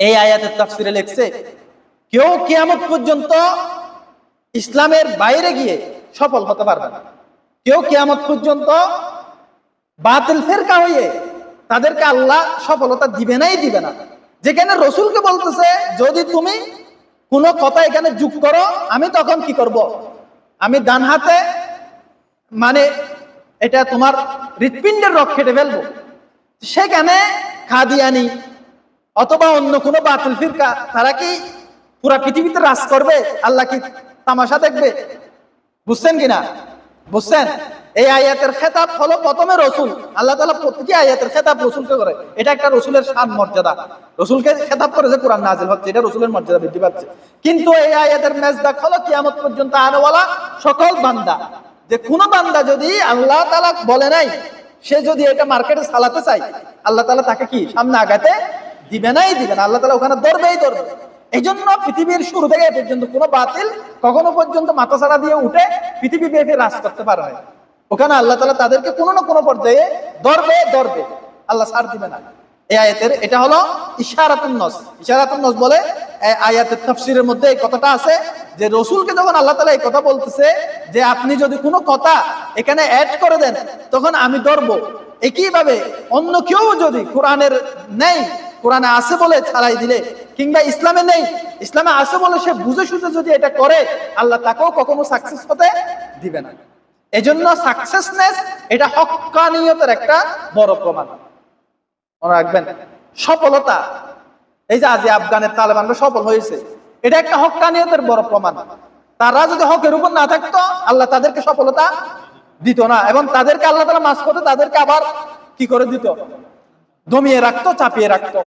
এই আয়াতের তাফসিরে লিখছে, কেউ কিয়ামত পর্যন্ত ইসলামের বাইরে গিয়ে সফল হতে পারবে না। কেউ কিয়ামত পর্যন্ত বাতিল ফেরকা হয়ে তাদেরকে আল্লাহ সফলতা দিবে না। যেখানে রসুলকে বলতেছে, যদি তুমি কোনো কথা এখানে যোগ করো, আমি তখন কি করব? আমি ডান হাতে মানে এটা তোমার হৃৎপিণ্ডের রক কেটে ফেলবো। সেখানে কাদিয়ানি অথবা অন্য কোনো বাতিল ফিরকা তারা কি পুরা পৃথিবীতে রাজ করবে? আল্লাহ কি তামাশা দেখবে? বুঝছেন কিনা? বুঝছেন? এই আয়াতের খেতাব হলো প্রথমে রসুল। আল্লাহ তাআলা প্রত্যেকটি আয়াতের খেতাব রসুলকে করে। এটা একটা রসুলের শান মর্যাদা। রসুলকে খেতাব করে যে কোরআন নাযিল হচ্ছে, এটা রসুলের মর্যাদা বৃদ্ধি পাচ্ছে। কিন্তু এই আয়াতের মেজদাক হলো কিয়ামত পর্যন্ত আনেওয়ালা সকল বান্দা। যে কোনো বান্দা যদি আল্লাহ তাআলা বলে নাই, সে যদি এটা মার্কেটে চালাতে চায়, আল্লাহ তাআলা তাকে কি সামনে আগাতে দিবে না। আল্লাহ তাআলা ওখানে ধরবেই ধরবে। এই জন্য পৃথিবীর শুরু থেকে পর্যন্ত কোনো বাতিল কখনো পর্যন্ত মাথাছাড়া দিয়ে উঠে পৃথিবী ব্যাপী রাজ করতে পারে না। ওখানে আল্লাহ তাআলা তাদেরকে কোনো না কোনো পর্যায়ে ধরবে, আল্লাহ ছাড় দিবে না। এই আয়াতের এটা হলো ইশারাতুন নস বলে আয়াতের তাফসীরের মধ্যে এই কথাটা আছে যে রসুলকে যখন আল্লাহ তাআলা এই কথা বলতেছে যে আপনি যদি কোনো কথা এখানে অ্যাড করে দেন তখন আমি ধরবো। একইভাবে অন্য কেউ যদি কোরআনের নেই, কোরআনে আছে বলে ছাড়াই দিলে, কিংবা ইসলামে নেই, ইসলামে আছে বলে সে বুঝে সুঝে যদি এটা করে, আল্লাহ তাকেও কখনো সাকসেস হতে দিবে না। এজন্য সাকসেসনেস এটা হক্কানিয়তের একটা বড় প্রমাণ। মনে রাখবেন, সফলতা, এই যে আজ আফগানের তালেবানরা সফল হয়েছে, এটা একটা হক্কানিয়তের বড় প্রমাণ। তারা যদি হকের উপর না থাকতো, আল্লাহ তাদেরকে সফলতা দিত না, এবং তাদেরকে আল্লাহ তাআলা মাঝপথে তাদেরকে আবার কি করে দিত? দমিয়ে রাখতো, চাপিয়ে রাখতো।